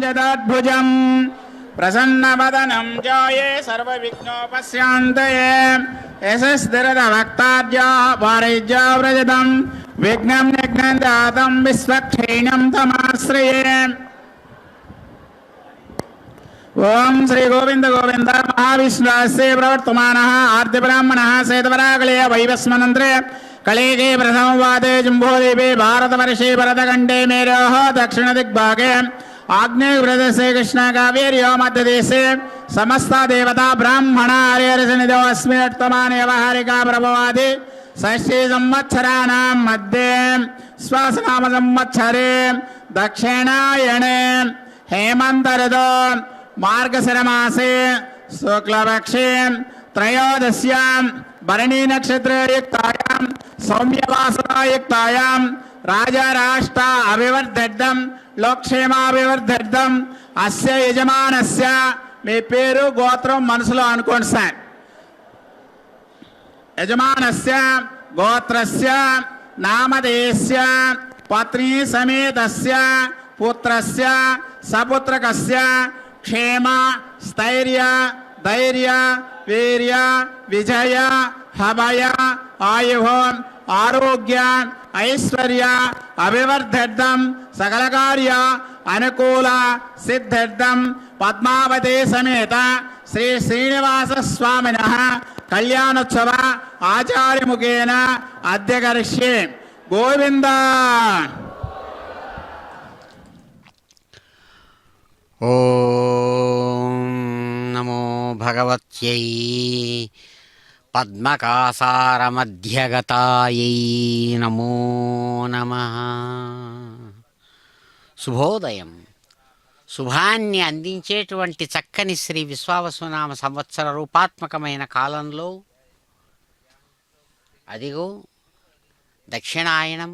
जदाद्भुजं प्रसन्नवदनं जाये सर्वविघ्नोपशान्तये यशस्थिरदभक्ताद्या वारिज्याव्रजतं विघ्नं निघ्नं दातं विश्वक्षीणं तमाश्रये। ओम श्री गोविंद गोविंद महाविष्णुस्य प्रवर्तमानः आर्द्यब्राह्मणः श्वेतपरागले वैवस्वतन्त्रे कलिगे प्रथमवादे जम्बूद्वीपे भारतवर्षे भरतखण्डे मेरोः दक्षिणदिग्भागे आग्नेयप्रदेशे कृष्णकावेर्यो मध्यदेशे समस्त देवता ब्राह्मण आर्यसन्निधौ अस्मिन् व्यवहारिका प्रभवादि षष्ठी संवत्सराणां मध्ये श्वासनाम संवत्सरे दक्षिणायणे हेमन्त ऋतौ मार्गशिरमासे शुक्लपक्षे त्रयोदश्यां भरणी नक्षत्रयुक्तायां सौम्यवासनायुक्तायां राजाराष्ट्र अभिवर्धर्थं लोकक्षेमाभिवर्धर्थं अस्य यजमानस्य మీ పేరు గోత్రం మనసులో అనుకోండి సార్. యజమానస్య గోత్రస్య నామధేయస్య పత్ని సమేతస్య పుత్రస్య సపుత్రకస్య క్షేమ స్థైర్య ధైర్య వీర్య విజయ హభయ ఆయు ఆరోగ్య ఐశ్వర్య అభివర్ధర్థం సకల కార్య అనుకూల సిద్ధార్థం పద్మావతి సమేత శ్రీ శ్రీనివాస స్వామినః కళ్యాణోత్సవ ఆచార్యముఖేన అద్య కరిష్యే. గోవింద. ఓం నమో భగవత్యై పద్మకాసారమధ్యగతాయై నమో నమః. శుభోదయం. శుభాన్ని అందించేటువంటి చక్కని శ్రీ విశ్వావసునామ సంవత్సర రూపాత్మకమైన కాలంలో అదిగో దక్షిణాయనం,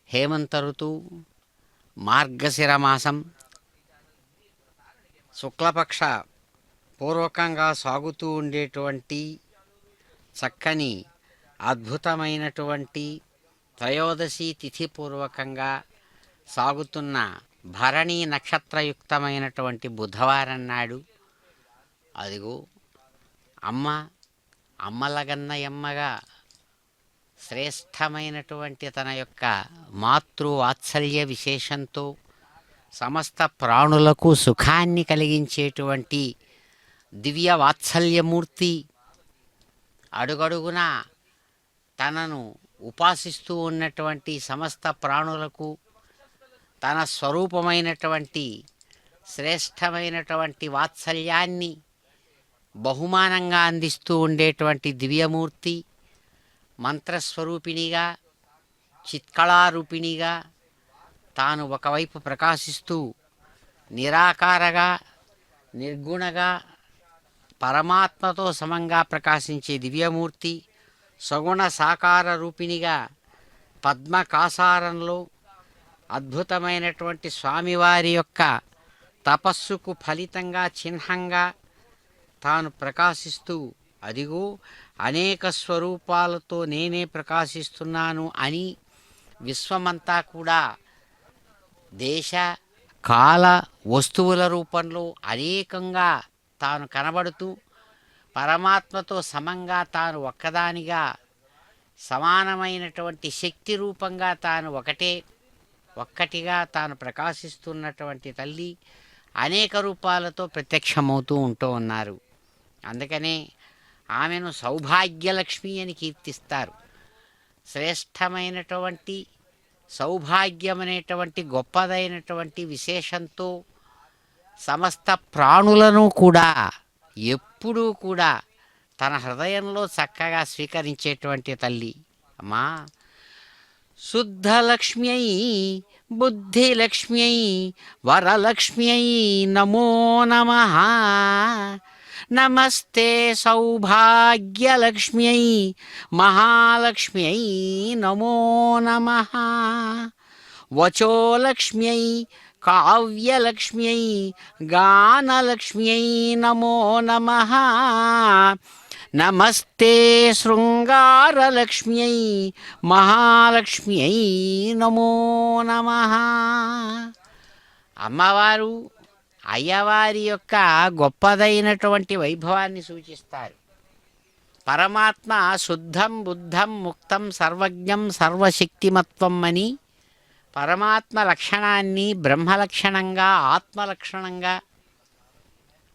హేమంత ఋతువు, మార్గశిర మాసం, శుక్లపక్ష పూర్వకంగా సాగుతూ ఉండేటువంటి చక్కని అద్భుతమైనటువంటి త్రయోదశి తిథి పూర్వకంగా సాగుతున్న భరణీ నక్షత్రయుక్తమైనటువంటి బుధవారం నాడు అదిగో అమ్మలగన్నయమ్మగా శ్రేష్టమైనటువంటి తన యొక్క మాతృవాత్సల్య విశేషంతో సమస్త ప్రాణులకు సుఖాన్ని కలిగించేటువంటి దివ్య వాత్సల్యమూర్తి అడుగడుగున తనను ఉపాసిస్తూ ఉన్నటువంటి సమస్త ప్రాణులకు తన స్వరూపమైనటువంటి శ్రేష్టమైనటువంటి వాత్సల్యాన్ని బహుమానంగా అందిస్తూ ఉండేటువంటి దివ్యమూర్తి మంత్రస్వరూపిణిగా చిత్కళారూపిణిగా తాను ఒకవైపు ప్రకాశిస్తూ నిరాకారగా నిర్గుణగా పరమాత్మతో సమంగా ప్రకాశించే దివ్యమూర్తి సగుణ సాకార రూపిణిగా పద్మకాసారంలో అద్భుతమైనటువంటి స్వామివారి యొక్క తపస్సుకు ఫలితంగా చిహ్నంగా తాను ప్రకాశిస్తూ అదిగో అనేక స్వరూపాలతో నేనే ప్రకాశిస్తున్నాను అని విశ్వమంతా కూడా దేశ కాల వస్తువుల రూపంలో అనేకంగా తాను కనబడుతూ పరమాత్మతో సమంగా తాను ఒక్కదానిగా సమానమైనటువంటి శక్తి రూపంగా తాను ఒక్కటిగా తాను ప్రకాశిస్తున్నటువంటి తల్లి అనేక రూపాలతో ప్రత్యక్షమవుతూ ఉంటూ ఉన్నారు. అందుకనే ఆమెను సౌభాగ్యలక్ష్మి అని కీర్తిస్తారు. శ్రేష్టమైనటువంటి సౌభాగ్యమనేటువంటి గొప్పదైనటువంటి విశేషంతో సమస్త ప్రాణులను కూడా ఎప్పుడూ కూడా తన హృదయంలో చక్కగా స్వీకరించేటువంటి తల్లి. అమ్మా, శుద్ధలక్ష్మ్యై బుద్ధిలక్ష్మ్యై వరలక్ష్మ్యై నమో నమః. నమస్తే సౌభాగ్యలక్ష్మ్యై మహాలక్ష్మ్యై నమో నమః. వచోలక్ష్మ్యై కావ్యలక్ష్మ్యై గానలక్ష్మ్యై నమో నమః. నమస్తే శృంగారలక్ష్మ్యై మహాలక్ష్మ్యై నమో నమః. అమ్మవారు అయ్యవారి యొక్క గొప్పదైనటువంటి వైభవాన్ని సూచిస్తారు. పరమాత్మ శుద్ధం బుద్ధం ముక్తం సర్వజ్ఞం సర్వశక్తిమత్వం అని పరమాత్మ లక్షణాన్ని బ్రహ్మలక్షణంగా ఆత్మలక్షణంగా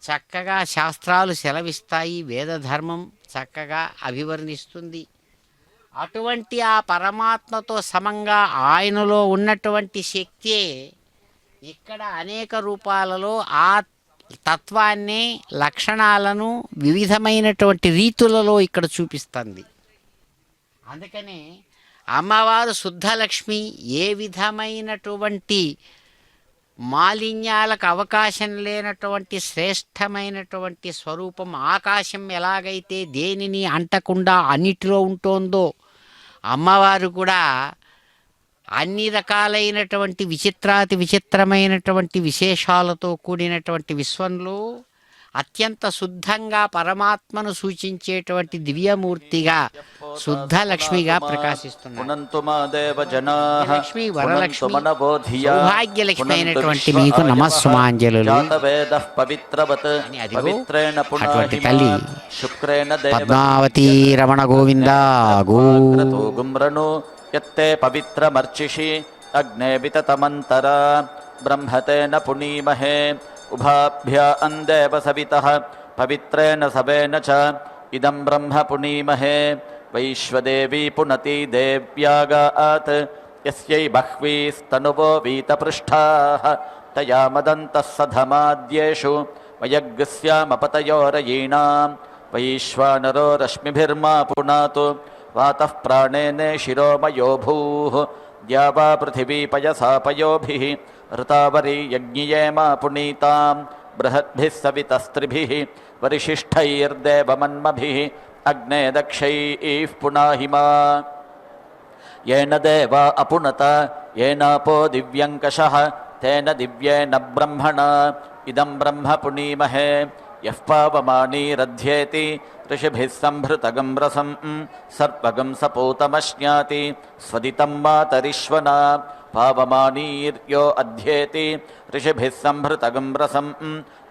చక్కగా శాస్త్రాలు సెలవిస్తాయి. వేదధర్మం చక్కగా అభివర్ణిస్తుంది. అటువంటి ఆ పరమాత్మతో సమంగా ఆయనలో ఉన్నటువంటి శక్తియే ఇక్కడ అనేక రూపాలలో ఆ తత్వాన్ని లక్షణాలను వివిధమైనటువంటి రీతులలో ఇక్కడ చూపిస్తుంది. అందుకనే అమ్మవారు శుద్ధలక్ష్మి ఏ విధమైనటువంటి మాలిన్యాలకు అవకాశం లేనటువంటి శ్రేష్టమైనటువంటి స్వరూపం. ఆకాశం ఎలాగైతే దేనిని అంటకుండా అన్నిటిలో ఉంటోందో అమ్మవారు కూడా అన్ని రకాలైనటువంటి విచిత్రాతి విచిత్రమైనటువంటి విశేషాలతో కూడినటువంటి విశ్వంలో అత్యంత శుద్ధంగా పరమాత్మను సూచించేటువంటి దివ్యమూర్తిగా శుద్ధ లక్ష్మిగా ప్రకాశిస్తున్నారు. లక్ష్మి వరలక్ష్మి సౌభాగ్యలక్ష్మి అయినటువంటి మీకు నమస్సుమాంజలు. అటువంటి తల్లి పద్మావతి రమణ గోవింద గోగుమ్రను యత్తే పవిత్రమర్చిషి అగ్నే వితతమంతర బ్రహ్మతేన పునీమహే ఉభాభ్యాం దేవ సవితః పవిత్రేణ సవేన చ ఇదం బ్రహ్మ పునీమహే. వైశ్వదేవీ పునతి దేవ్యాగాత్ యస్యై బహ్వీస్తనువో వీతపృష్ఠాః తయా మదంతః సధమాద్యేషు వయగ్స్యామపతయోరయీణాం. వైశ్వానరో రశ్మిభిర్మా పునాతు వాతః ప్రాణేనే శిరోమయో భూః. ద్యావా పృథివీ పయసా పయోభిః ఋతావరీ యజ్ఞియేమా పునీతాం. బృహద్భిः సవితస్త్రిభిः వరిశిష్ఠైర్దేవమన్మభిः అగ్నే దక్షైః పునాహిమా. येन देवा अपुनत येनापो दिव्यङ्कषः तेन दिव्येन ब्रह्मणा इदं ब्रह्म पुनीमहे. यः पावमानीरध्येति ऋषिभिः संभृतगं रसं सर्पगं सपूतमश्नाति स्वदितं मातरिश्वना. पावमानीर्यो अध्येति ऋषिभिः संभृतगं रसं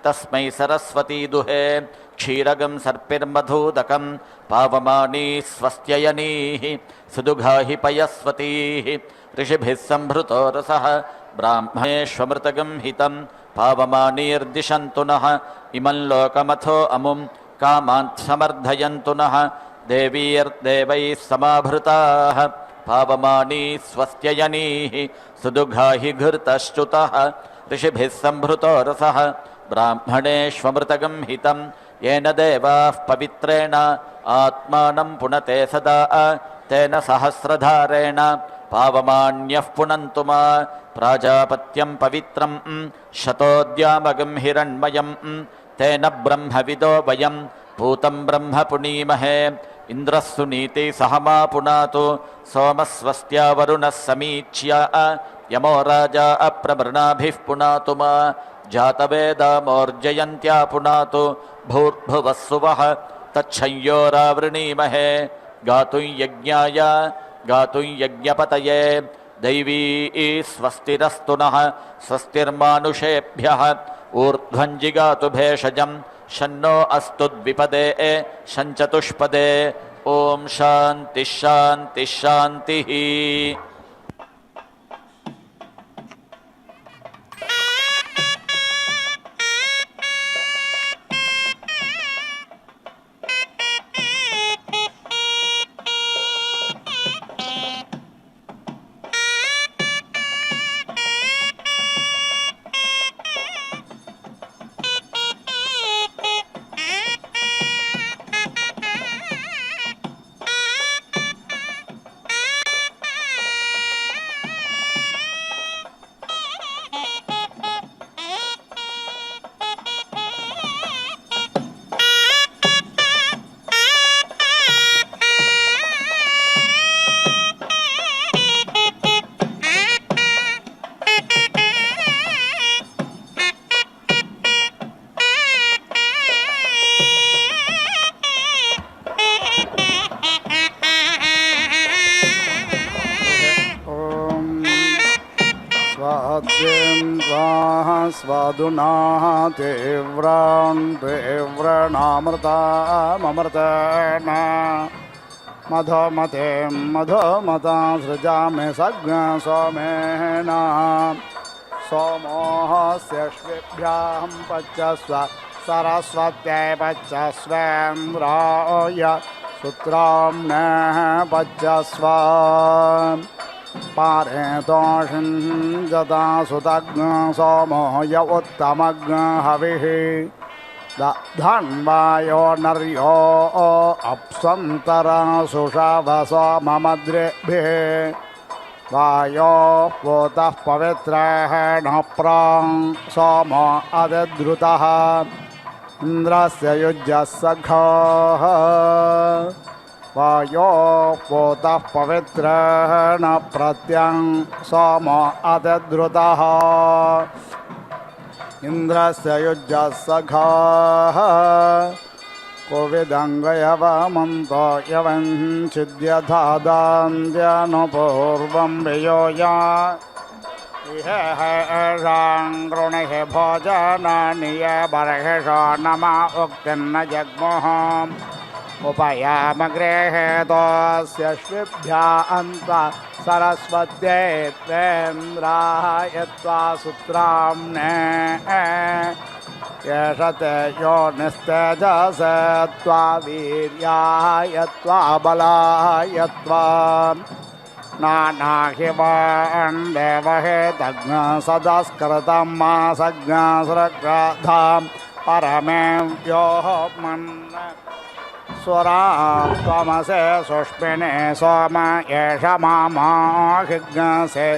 तस्मै सरस्वती दुहे. क्षीरगं सर्पिर्मधूदकं पावमानी स्वस्त्ययनीः सुदुघाहि पयस्वतीः. ऋषिभिः संभृतो रसः ब्राह्मणेष्वमृतगं हितं पावमानीर्दिशन्तु नः. इमं लोकमथो अमुं कामान् समर्धयन्तु नः. देवीर्देवैः समाभृताः पावमानी स्वस्त्ययनीः सुदुघाहि घृतश्च्युतः. ऋषिभिः संभृतो रसः ब्राह्मणेष्वमृतगं हितं येन देवाः पवित्रेण आत्मानं पुनते सदा. तेन सहस्रधारेण पावमान्यः पुनन्तु मा. प्राजापत्यं पवित्रं शतोद्यामगं हिरण्मयं तेन ब्रह्मविदो वयं भूतं ब्रह्म पुनीमहे इन्द्रः सुनीति सहमा पुनातु सोमस्वस्त्या वरुणः समीच्य यमो राजा अप्रमृणाभिः पुनातु मा जातवेदामोर्जयन्त्या पुनातु भूर्भुवः सुवः तच्छंयोरावृणीमहे गातुं यज्ञाय गातुं यज्ञपतये दैवी स्वस्तिरस्तु नः स्वस्तिर्मानुषेभ्यः ऊर्ध्वं जिगातु भेषजं शन्नो अस्तु द्विपदे शञ्चतुष्पदे ॐ शान्तिः शान्तिः शान्तिः। स्वादुनाः तीव्रान् तीव्रणामृतामृतेन मधुमतीं मधुमता सृजामि सज्ञ सोमेन सोमोऽस्यश्विभ्यां पच्चस्व सरस्वत्यै पच्चस्वेन्द्राय सूत्राम्नेः पच्चस्व पारेतोषं जता सुतज्ञ सोमो य उत्तमज्ञ हविः धन्वायो नर्यो अप्सन्तरा सुषावसो ममद्रेभिः वायो पोतः पवित्रः न प्रां सोमो अदद्रुतः इन्द्रस्य युज्यः सखः वायो पोतः पवित्रः न प्रत्यं सोमो अदद्रुतः इन्द्रस्य युज्यः सखः कोविदङ्गयवमन्तो यवञ्चिद्यथादान्त्यनुपूर्वं वियोया इहेषां गृणिः भोजनानि ये बर्हिषो नमा उक्तिर्न जग्मुः उपयामगृहेतोऽस्य श्विभ्या अन्त सरस्वत्यै त्वेन्द्राय त्वा सूत्राम्ने येषते यो निस्तेजसे त्वा वीर्याय त्वा बलाय त्वा नानाहि वान् देवहेतज्ञ सदस्कृतं मासज्ञासृग्राधां परमे व्योः मन् स्वरा त्वमसे सुष्मिने सोम एष मामाहिज्ञसे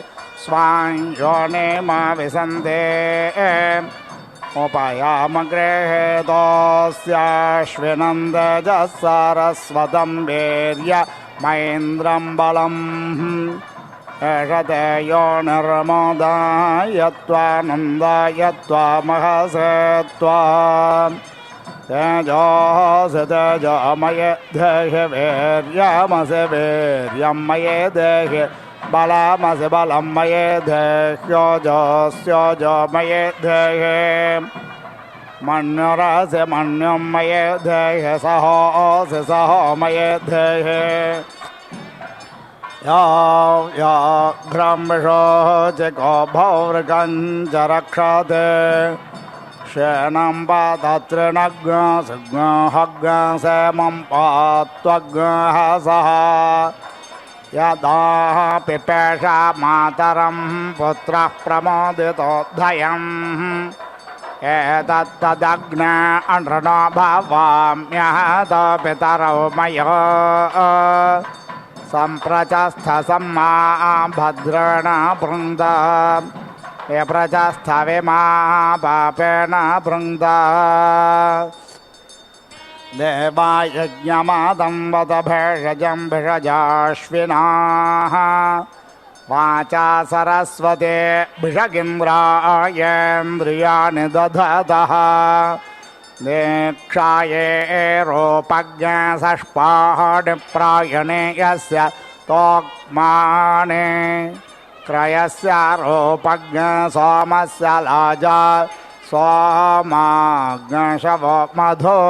स्वां योनिमा विसन्ते उपयामगृहेतोऽस्याश्विनन्दजः सारस्वतं वीर्य महेन्द्रं बलम् एष ते यो निर्मोदाय त्वानन्दाय त्वामहसे त्वा तेजोऽसि तेजोमये देहि वीर्यमसि वीर्यं मये देहि बलमसि बलं मये देह्योजोऽस्योजो मये देहि मन्युरसि मन्युं मये देहि सहोऽसि सहो मये देहि याघ्रंशोचिको भौर्गञ्च रक्षते शेनं पाततृणग्सग्हग्सेमं पात्वग्हसः यदा पिपेषा मातरं पुत्रः प्रमोदितोद्धयम् एतत्तदग्ने अनृणो भवाम्यहत पितरौ मयो सम्प्रचस्थसम्मा भद्रेण बृन्द ये प्रजास्थविमा पापेन भृङ्क्ता देवायज्ञमादं वद भेषजं भिषजाश्विनाः वाचा सरस्वते भिषगिन्द्रायेन्द्रियाणि दधतः दीक्षाये रोपज्ञसष्पाडिप्रायणे यस्य तोक्माने क्रयस्य रोपज्ञ सोमस्य लाजा सोमाग्नशवो मधो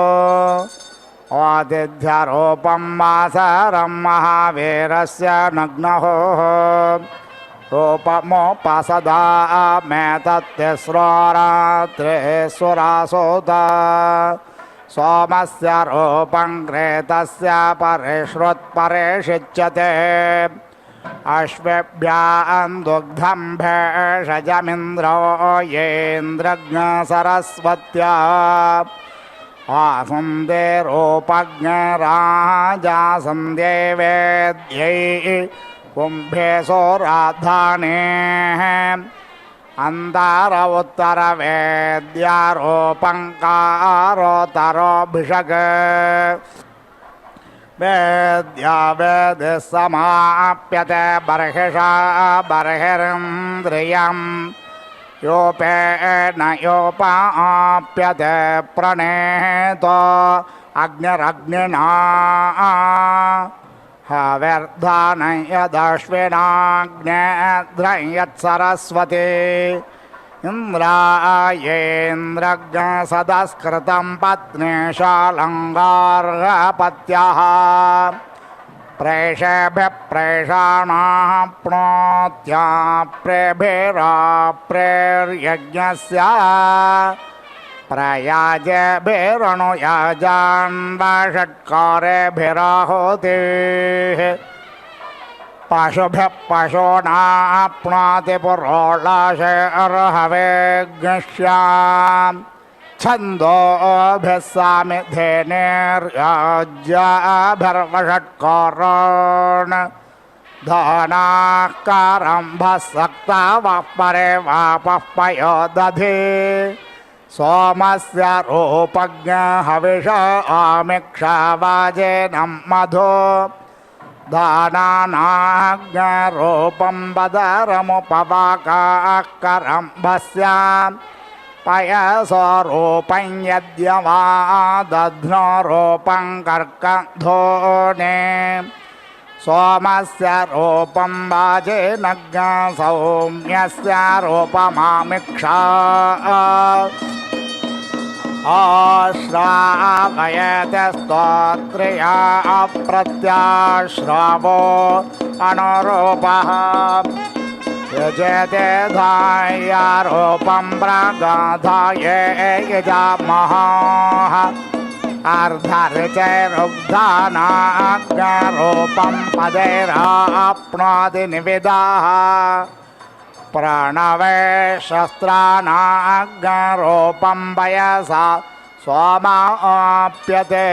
आदिध्यरूपं वासरं महावीरस्य नग्नः रूपमुपसदा मे तत्तिस्रो रात्रिः सुरासोत सोमस्य रूपं क्रेतस्य परिश्रुत्परिषिच्यते अश्वेभ्यां दुग्धं भेषजमिन्द्रो येन्द्रज्ञ सरस्वत्या आसन्दे रूपज्ञ राजासन्दे वेद्यै कुम्भे सोराधाने अन्तार उत्तरवेद्यारोपङ्कारोतरोऽभिषग वेद्या वेदः समाप्यते बर्हिषा बर्हिरिन्द्रियं योपेन योपाप्यते प्रणेतो अग्निरग्निना हविर्धानं यदश्विनाग्नेऽध्रं यत्सरस्वती इन्द्रायेन्द्रज्ञ सदस्कृतं पत्नीशालङ्गार्हपत्याः प्रेषेभ्यः प्रेषाणाप्नोत्या प्रेभिराप्रेर्यज्ञस्य प्रयाजेभिरनुयाजान्वषट्कारेभिराहुतिः पशुभ्यः पशूनाप्नोति पुरोळाशेर्हवेज्ञस्याम् छन्दोभिः सामिधेनेर्याज्याभिर्वषट्कारान् धानाकारम्भः सक्ता वः परे वापः पयो दधि सोमस्य रूपज्ञ हविष आमिक्षावाजेनं मधु दानानाज्ञरूपं बदरमुपवाकाकरम्भस्याम् पयसोरूपं यद्यवादध्नो रूपं कर्कधोने सोमस्य रूपं वाजेनज्ञ सौम्यस्य रूपमामिक्षा आश्रावयते स्तोत्रिया अप्रत्याश्रावो अनुरूपः यजते धायारूपं प्रागाधाये यजामः अर्धर्चैरुग्धानाज्ञरूपं पदैराप्नोति निविदाः प्रणवे शस्त्राणाज्ञरूपं वयसा सोमाप्यते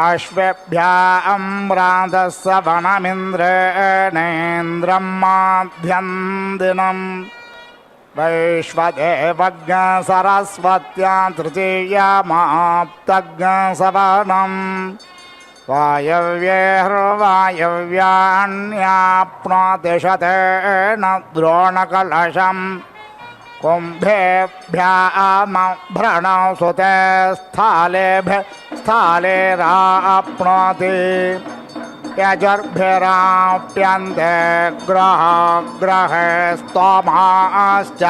अश्वेभ्याम्रान्तस्य वनमिन्द्रेणेन्द्रं माध्यं दिनं वैश्वदेवज्ञ सरस्वत्या तृतीयमाप्तज्ञ सवनं वायव्येर्वायव्यान्याप्नोति शतेन द्रोणकलशं कुम्भेभ्यामभ्रणौ सुते स्थलेराप्नोति यजुर्भिराप्यन्ते ग्रहे स्तोमाश्च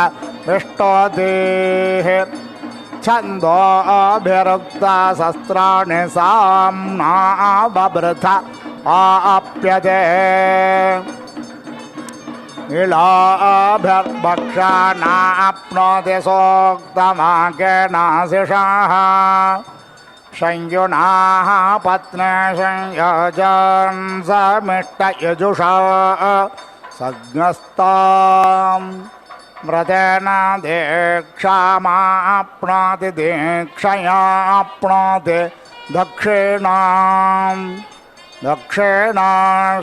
विष्टोतिः छन्दोभिरुक्ता शस्त्राणि साम्ना बभृथ आप्यते इलाभिर्भक्षानाप्नोति सोक्तमाकेनाशिषाः संयुनाः पत्ने संयोजन् समिष्टयजुषा सज्ञस्ताम् व्रतेन दीक्षामाप्नोति दीक्षयाप्नोति दक्षिणाम् दक्षिणा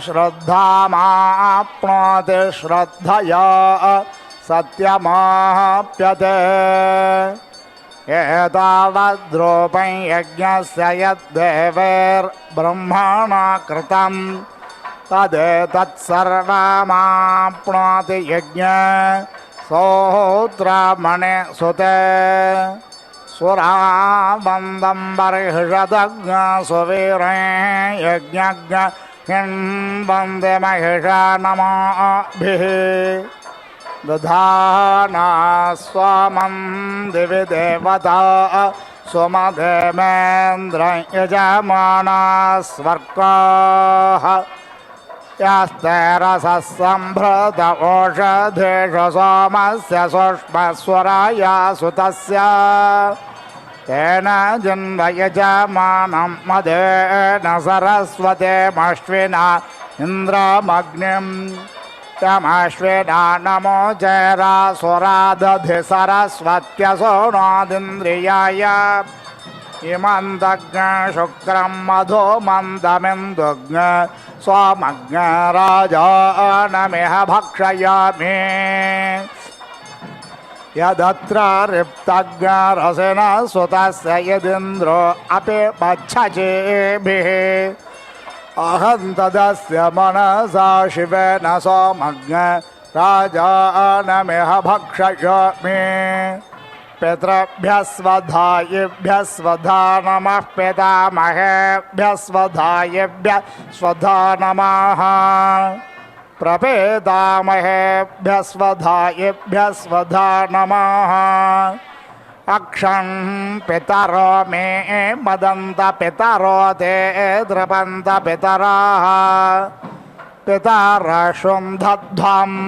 श्रद्धामाप्नोति श्रद्धया सत्यमाप्यते एतावद्रूपं यज्ञस्य यद्देवैर्ब्रह्मणा कृतं तदेतत्सर्वमाप्नोति यज्ञ सोऽत्रामणे सुते सुरावन्दं बर्हिषदग्न सुवीरे यज्ञज्ञ वन्दे महिषा नमोभिः दधाना स्वामं दिवि देवता सुमधेमेन्द्र यजमाना स्वर्गाः यास्ते रसः सम्भृत ओषधेषु सोमस्य सुष्मस्वराया सुतस्य तेन जन्म यजमानं मदेन सरस्वतीमश्विना इन्द्रमग्निम् यमश्विना नमो जयरासुरादधि सरस्वत्यसो नोदिन्द्रियाय इमन्दज्ञ शुक्रं मधु मन्दमिन्दुज्ञ सोमज्ञ राजानमिह भक्षयामि यदत्र रिक्तज्ञ रसेन सुतस्य यदिन्द्रो अपि पच्छचेभिः अहं तदस्य मनसा शिवेन सोमज्ञ राजानमिह भक्षयामि पितृभ्यः स्वधायिभ्यः स्वधा नमः पितामहेभ्यः स्वधायिभ्यः स्वधा नमः प्रपेतामहेभ्यः स्वधायिभ्यः स्वधा नमः अक्षं पितरो मे मदन्त पितरो ते द्रपन्त पितराः पितरशुं दध्वम्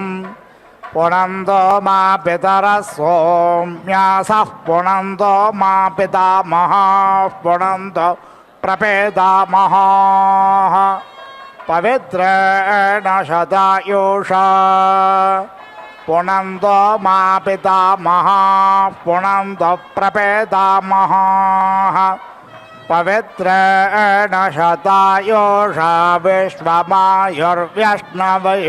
पुनन्तो मा पितरः सोम्यासः पुनन्तो मा पितामहाः पुनन्तो प्रपेतामहाः पवित्रेण शतायुषा पुनन्तो मा पितामहाः पुनन्तो प्रपेतामहाः पवित्रेण शतायुषा विश्वमायुर्व्यष्णवैः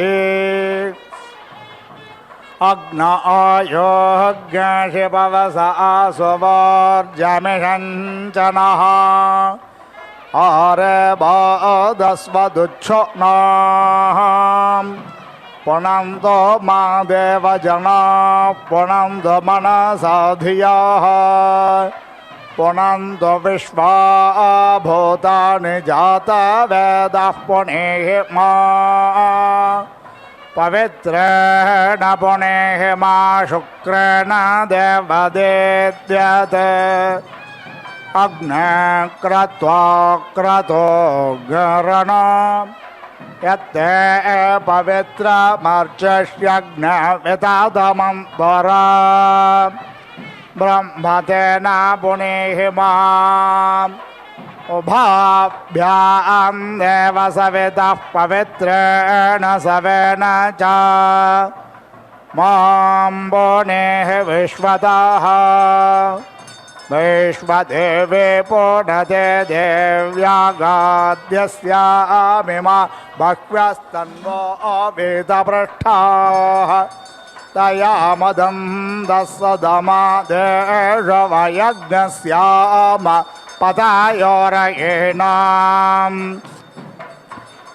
अग्न आयोज्ञशिपवस आसुवर्जमिषञ्चनः आरे बादस्वदुच्छोनाः पुनन्तो मा देवजनाः पुनन्तो मनसा धियाः पुनन्तो विश्वा भूतानि जातवेदः पुनेः मा पवित्रेण पुनेः मा शुक्रेण देवदेद्यते अग्ने क्रत्वा क्रतो गरण यत्ते पवित्रमर्चष्यग्नवितादमन्तरा ब्रह्मतेन पुनेः माम् उभाभ्यां देव सवितः पवित्रेण सवेन च मां पुनेः विश्वतः वैश्वदेवे पुनते देव्यागाद्यस्यामिमा बह्व्यस्तन्वो वेदपृष्ठाः तया मदं दस्सदमादेशवयज्ञस्याम पतायोरयेणाम्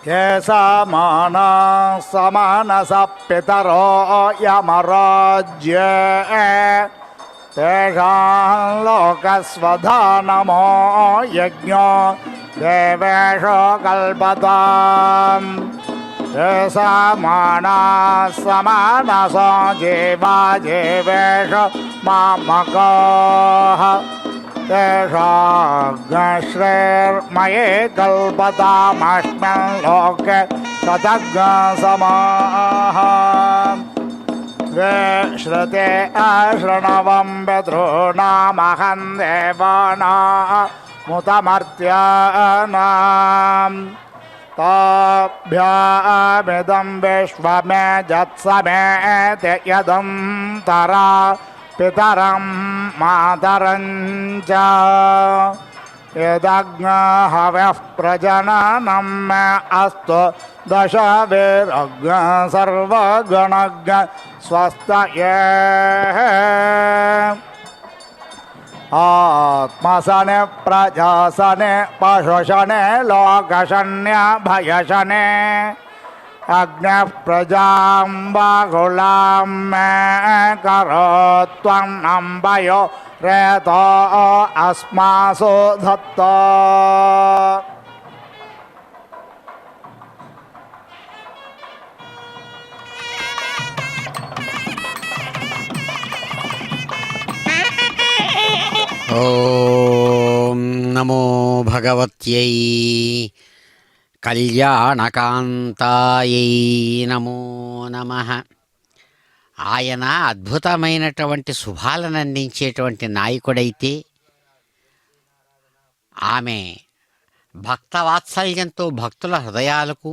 ये समाना समानसः पितरो यमराज्ये तेषां लोकस्वधा नमो यज्ञो देवेषु कल्पताम् ये समाना समानसो जीवा जीवेषु मामकाः तेषाग्श्रेर्मये कल्पतामस्मिन् लोके शतज्ञसमाः वे श्रुते अशृणवं पितॄणामहं देवानामुतमर्त्यानाम् ताभ्यामिदं विश्वमे जत्समेति यदन्तरा पितरं मातरं च यदग्नहव्यः प्रजननं मे अस्तु दशभिरग्न सर्वगणज्ञ स्वस्तये आत्मशने प्रजाशने पशुशने लोकशन्य भयशने अग्निः प्रजां बाहुलां मे करोत्वं अम्बयो रेतो अस्मासु धत्तो ఓం నమో భగవత్యై కళ్యాణకాంతాయై నమో నమః. ఆయన అద్భుతమైనటువంటి శుభాలను అందించేటువంటి నాయకుడైతే ఆమె భక్తవాత్సల్యంతో భక్తుల హృదయాలకు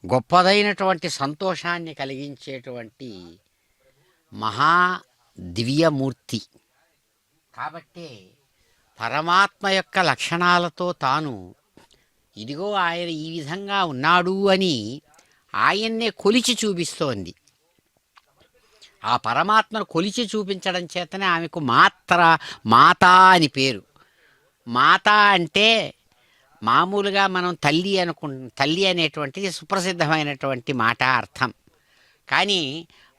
గొప్పదైనటువంటి సంతోషాన్ని కలిగించేటువంటి మహా దివ్యమూర్తి. కాబట్టి పరమాత్మ యొక్క లక్షణాలతో తాను ఇదిగో ఆయన ఈ విధంగా ఉన్నాడు అని ఆయన్నే కొలిచి చూపిస్తోంది. ఆ పరమాత్మను కొలిచి చూపించడం చేతనే ఆమెకు మాతా అని పేరు. మాత అంటే మామూలుగా మనం తల్లి అనేటువంటిది సుప్రసిద్ధమైనటువంటి మాట అర్థం. కానీ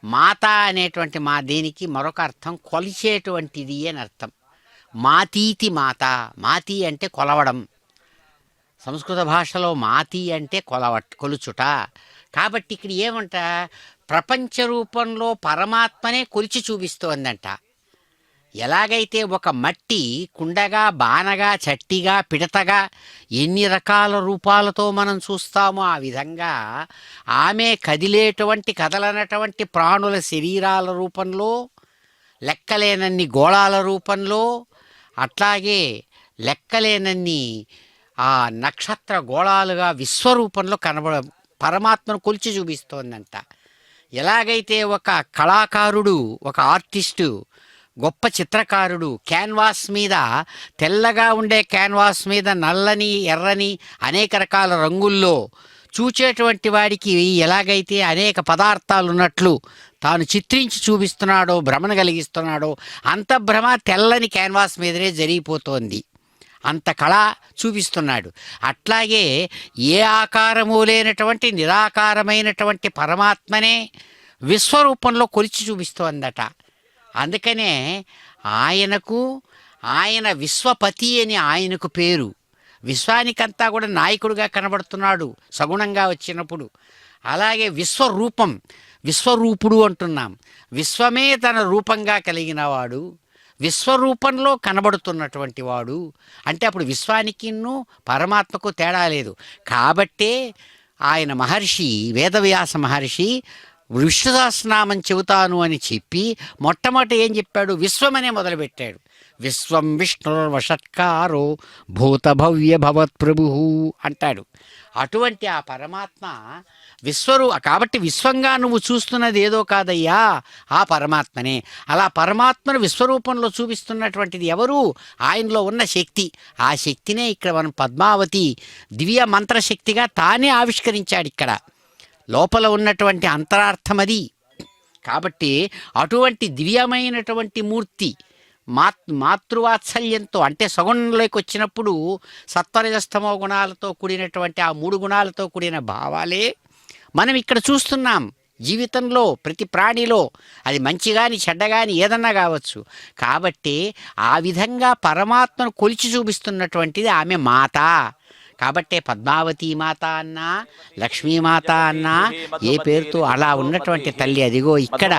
మాత అనేటువంటి దీనికి మరొక అర్థం కొలిచేటువంటిది అని అర్థం. మాతీతి మాత, మాతి అంటే కొలవడం. సంస్కృత భాషలో మాతి అంటే కొలుచుట. కాబట్టి ఇక్కడ ఏమంట, ప్రపంచ రూపంలో పరమాత్మనే కొలిచి చూపిస్తోందంట. ఎలాగైతే ఒక మట్టి కుండగా, బానగా, చట్టిగా, పిడతగా ఎన్ని రకాల రూపాలతో మనం చూస్తామో ఆ విధంగా ఆమె కదలనటువంటి ప్రాణుల శరీరాల రూపంలో, లెక్కలేనన్ని గోళాల రూపంలో, అట్లాగే లెక్కలేనన్ని ఆ నక్షత్ర గోళాలుగా విశ్వరూపంలో పరమాత్మను కొలిచి చూపిస్తోందంట. ఎలాగైతే ఒక కళాకారుడు, ఒక ఆర్టిస్టు, గొప్ప చిత్రకారుడు క్యాన్వాస్ మీద, తెల్లగా ఉండే క్యాన్వాస్ మీద నల్లని, ఎర్రని అనేక రకాల రంగుల్లో చూచేటువంటి వాడికి ఎలాగైతే అనేక పదార్థాలు ఉన్నట్లు తాను చిత్రించి చూపిస్తున్నాడో, భ్రమను కలిగిస్తున్నాడో, అంత భ్రమ తెల్లని క్యాన్వాస్ మీదనే జరిగిపోతోంది. అంత కళ చూపిస్తున్నాడు. అట్లాగే ఏ ఆకారము లేనటువంటి నిరాకారమైనటువంటి పరమాత్మనే విశ్వరూపంలో కొలిచి చూపిస్తోందట. అందుకనే ఆయన విశ్వపతి అని ఆయనకు పేరు. విశ్వానికంతా కూడా నాయకుడిగా కనబడుతున్నాడు సగుణంగా వచ్చినప్పుడు. అలాగే విశ్వరూపుడు అంటున్నాం. విశ్వమే తన రూపంగా కలిగిన వాడు, విశ్వరూపంలో కనబడుతున్నటువంటి వాడు అంటే అప్పుడు విశ్వానికిన్ను పరమాత్మకు తేడా లేదు. కాబట్టే ఆయన మహర్షి, వేదవ్యాస మహర్షి విష్ణు సహస్రనామం చెబుతాను అని చెప్పి మొట్టమొదట ఏం చెప్పాడు, విశ్వమనే మొదలుపెట్టాడు. విశ్వం విష్ణుర్వషట్కారో భూతభవ్య భవత్ప్రభు అంటాడు. అటువంటి ఆ పరమాత్మ కాబట్టి విశ్వంగా నువ్వు చూస్తున్నది ఏదో కాదయ్యా, ఆ పరమాత్మనే. అలా పరమాత్మను విశ్వరూపంలో చూపిస్తున్నటువంటిది ఎవరు? ఆయనలో ఉన్న శక్తి. ఆ శక్తినే ఇక్కడ మనం పద్మావతి దివ్య మంత్రశక్తిగా తానే ఆవిష్కరించాడు. ఇక్కడ లోపల ఉన్నటువంటి అంతరార్థం అది. కాబట్టి అటువంటి దివ్యమైనటువంటి మూర్తి మాతృవాత్సల్యంతో, అంటే సగుణంలోకి వచ్చినప్పుడు సత్వరజస్తమో గుణాలతో కూడినటువంటి ఆ 3 గుణాలతో కూడిన భావాలే మనం ఇక్కడ చూస్తున్నాం. జీవితంలో ప్రతి ప్రాణిలో అది మంచి కానీ చెడ్డ కానీ ఏదన్నా కావచ్చు. కాబట్టి ఆ విధంగా పరమాత్మను కొలిచి చూపిస్తున్నటువంటిది ఆమె మాత. కాబట్టే పద్మావతి మాత అన్నా, లక్ష్మీమాత అన్నా ఏ పేరుతో అలా ఉన్నటువంటి తల్లి అదిగో ఇక్కడ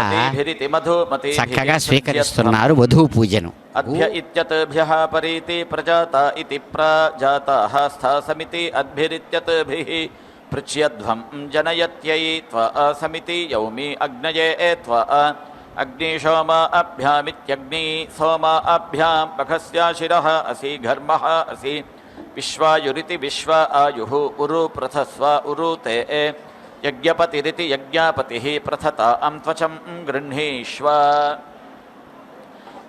చక్కగా స్వీకరిస్తున్నారు వధూ పూజను. అద్భ్య ఇత్యత్భ్యః పరీతి ప్రజాత ఇతి ప్రజాతాః స్థాసమితి అద్భిరిత్యత్భిః పృచ్యధ్వం జనయత్యై త్వ సమితి యౌమి అగ్నయే త్వ అగ్నిశోమ అభ్యామిత్యగ్ని సోమ అభ్యాం పఖస్య శిరః అసి ఘర్మః అసి విశ్వాయురితి విశ్వ ఆయుః ఉరు ప్రథస్వ ఉరుతే యజ్ఞపతిరితి యజ్ఞాపతిః ప్రథత త్వచం గృహ్ణీష్వ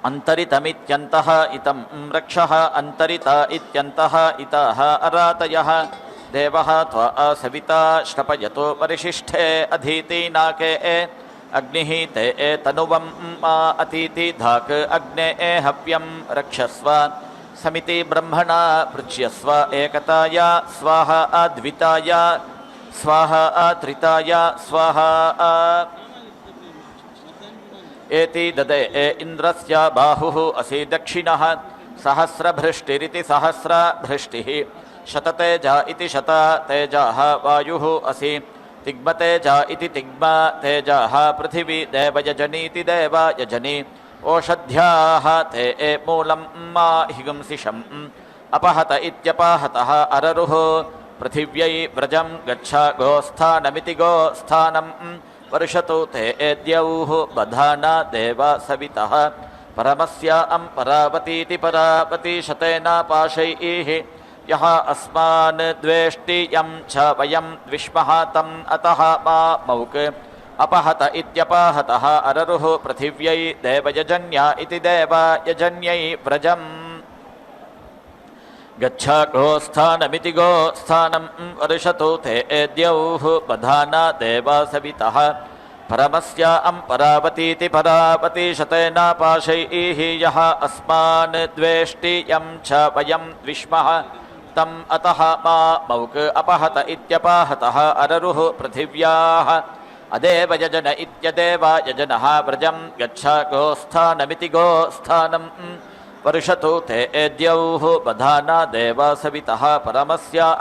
అంతరితమిత్యంతః ఇతం రక్షః అంతరిత ఇత్యంతః ఇతః అరాతయః దేవః త్వ సవితా శ్రపయతో పరిశిష్ఠే అధీతి నాకే अग्निः ते तनुवं मा अतीति धाक अग्ने हव्यं रक्षस्व समिति ब्रह्मणा पृच्छ्यस्व एकताया स्वाहा द्विताया स्वाहा त्रिताय स्वाहा एति ददे इन्द्रस्य बाहुः असि दक्षिणः सहस्रभृष्टिरिति सहस्रभृष्टिः शततेजा इति शततेजाः वायुः असि तिग्मतेजा इति तिग्मतेजाः पृथिवी देवयजनीति देवयजनी ओषध्याः ते मूलं मा हिगुंसिषम् अपहत इत्यपाहतः अररुः पृथिव्यै व्रजं गच्छ गोस्थानमिति गोस्थानं वर्षतु ते द्यौः बधाना देव सवितः परमस्य परावतीति परावती शतेनापाशैः यः अस्मान् द्वेष्टि यं च वयं द्विष्मः तम् अतः मा मौक् अपहत इत्यपाहतः अररुः पृथिव्यै देवयजन्या इति देवयजन्यै व्रजम् गच्छ गोस्थानमिति गोस्थानं वर्षतु ते द्यौः बधाना देवा सवितः परमस्य परावतीति परावती शतेनापाशैः यः अस्मान् द्वेष्टि यं च वयं द्विष्मः तम् अतः मा मौक् अपहत इत्यपाहतः अररुः पृथिव्याः अदेवयजन इत्यदेवयजनः व्रजं गच्छ गोस्थानमिति गोस्थानं वर्षतु ते द्यौः बधाना देवा सवितः परमस्य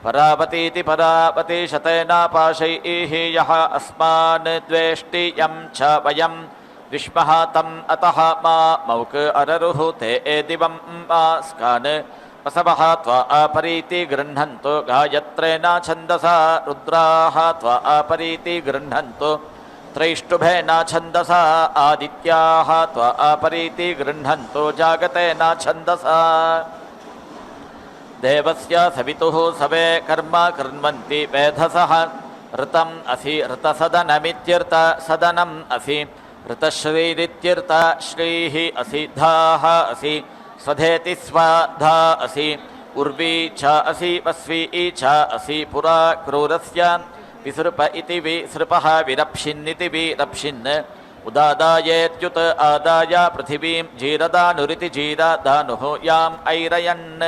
परावतीति परावती शतेनापाशैः यः अस्मान् द्वेष्टि यं च वयं द्विष्मः तम् अतः मा मौक् अररुः ते दिवं स्कान् वसवः त्वा अपरीति गृह्णन्तु गायत्रेण छन्दसा रुद्राः त्वा अपरीति गृह्णन्तु त्रैष्टुभेन छन्दसा आदित्याः त्वा अपरीति गृह्णन्तु जागतेन छन्दसा देवस्य सवितुः सवे कर्म कृण्वन्ति वेधसः ऋतम् असि ऋतसदनमित्यर्थसदनम् असि ऋतश्रीरित्यर्थ श्रीः असि धाः असि स्वधेति स्वाधा असि उर्वी च असि वस्वी च असि पुरा क्रूरस्य विसृप इति विसृपः विरप्शिन्निति विरप्शिन् उदादायेत्युत आदाय पृथिवीं जीरदानुरिति जीरदानुः याम् ऐरयन्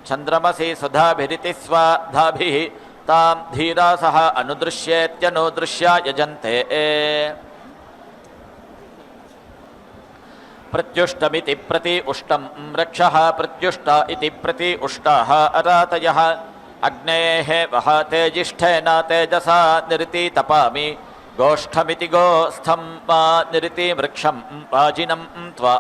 चन्द्रमसि सुधाभिरिति स्वाधाभिः तां धीरासः अनुदृश्येत्यनुदृश्य यजन्ते प्रत्युष्टमिति प्रति उष्टं रक्षः प्रत्युष्ट इति प्रति उष्टाः अरातयः अग्नेः वहाते जिष्ठेन तेजसा निरिति तपामि गोष्ठमिति गोस्थं वा निरिति वृक्षं वाजिनं त्वा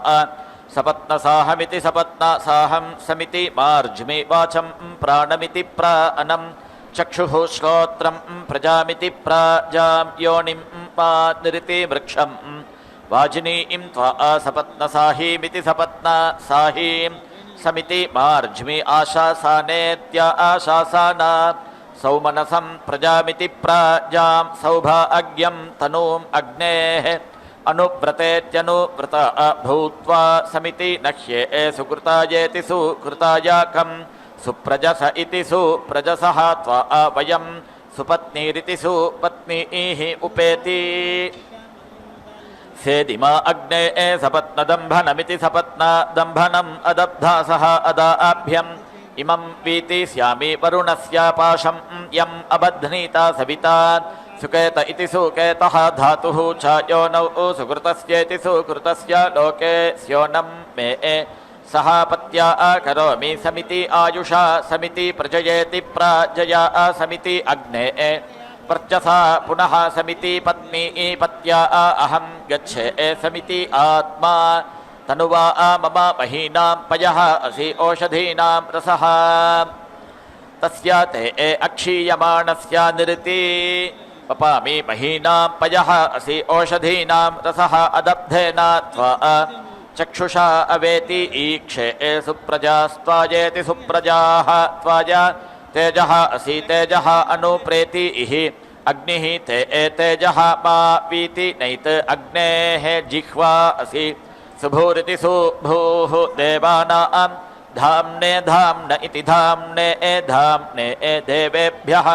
सपत्नसाहमिति सपत्नसाहं समिति मार्ज्मि वाचं प्राणमिति प्राणं चक्षुः श्रोत्रं प्रजामिति प्राजां योनिं वा निरिति वृक्षं वाजिनीं त्वा सपत्नसाहीमिति सपत्नसाहीं समिति मार्ज्मि आशासानेत्य आशासाना सौमनसं प्रजामिति प्राजां सौभाग्यं तनूम् अग्नेः अनुव्रतेत्यनुव्रत भूत्वा समिति नह्ये सुकृतायेति सुकृतायाकं सुप्रजस इति सुप्रजसः त्वा वयं सुपत्नीरिति सुपत्नीः उपेति सेदिमा अग्ने सपत्नदम्भनमिति सपत्नदम्भनम् अदब्धासः अदाभ्यम् इमं वीतिस्यामि वरुणस्य पाशं यम् अबध्नीता सविता सुकेत इति सुकेतः धातुः च योनौ सुकृतस्येति सुकृतस्य लोके स्योनं मे सः पत्या करोमि समिति आयुषा समिति प्रजयेति प्राजया समिति अग्ने वर्चसा पुनः समिति पत्नी पत्या अहं गच्छे समिति आत्मा तनुवा मम महीनां पयः असि ओषधीनां रसः तस्य ते अक्षीयमाणस्य निरति पपामि महीनां पयः असि ओषधीनां रसः अदब्धेन त्वा चक्षुषा अवेति ईक्षे सुप्रजास्त्वाजेति सुप्रजाः त्वाय तेजः असि तेजः अनुप्रेति इह अग्निः ते तेजः मा वीति नैत अग्नेः जिह्वा असि सुभूरिति सुभूः देवानां धाम्ने धाम्न इति धाम्ने धाम्ने देवेभ्यः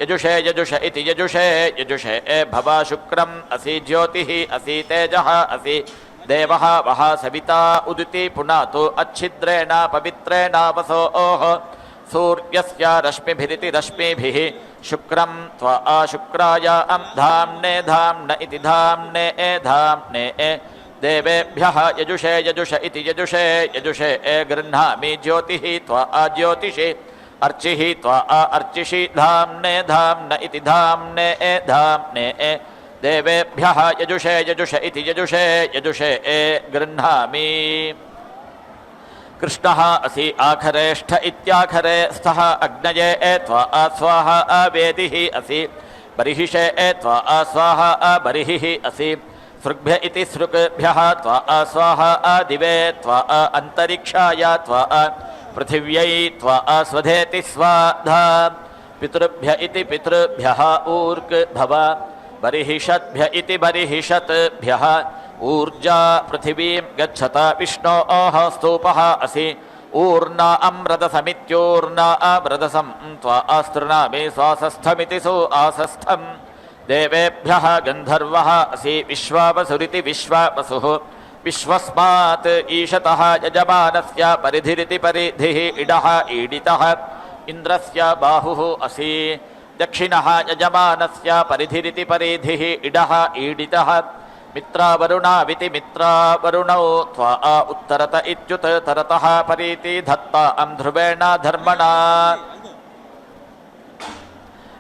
यजुषे यजुष इति यजुषे यजुषे भव शुक्रम् असि ज्योतिः असि तेजः असि देवः वः सविता उदिति पुनातु अच्छिद्रेण पवित्रेण वसोः सूर्यस्य रश्मिभिरिति रश्मिभिः शुक्रं त्वा शुक्राय धाम्ने धाम्न इति धाम्ने धाम्ने देवेभ्यः यजुषे यजुष इति यजुषे यजुषे गृह्णामि ज्योतिः त्वा ज्योतिषि अर्चिः त्वा अर्चिषि धाम्ने धाम्न इति धाम्ने धाम्ने देवेभ्यः यजुषे यजुष इति यजुषे यजुषे गृह्णामि कृष्णः असि आखरेष्ठ इत्याखरे स्थः अग्नये त्वा स्वाहा वेदिः असि बर्हिषे त्वा स्वाहा बर्हिः असि सृग्भ्य इति सृग्भ्यः त्वा स्वाहा दिवे त्वा अन्तरिक्षाय त्वा पृथिव्यै त्वा स्वधेति स्वाधा पितृभ्य इति पितृभ्यः ऊर्क् भव बर्हिषद्भ्य इति बर्हिषद्भ्यः ऊर्जा पृथिवीं गच्छत विष्णोः स्तूपः असि ऊर्ना अमृतसमित्यूर्ना अमृतसं त्वा स्तृणामि स्वासस्थमिति सु आसस्थम् देवेभ्यः गन्धर्वः असि विश्वावसुरिति विश्वावसुः विश्वस्मात् ईशतः यजमानस्य परिधिरिति परिधिः इडः ईडितः इन्द्रस्य बाहुः असि दक्षिणः यजमानस्य परिधिरिति परिधिः इडः ईडितः मित्रावरुणाविति मित्रावरुणौ त्वा उत्तरत इत्युत तरतः परीति धत्ता ध्रुवेण धर्मणा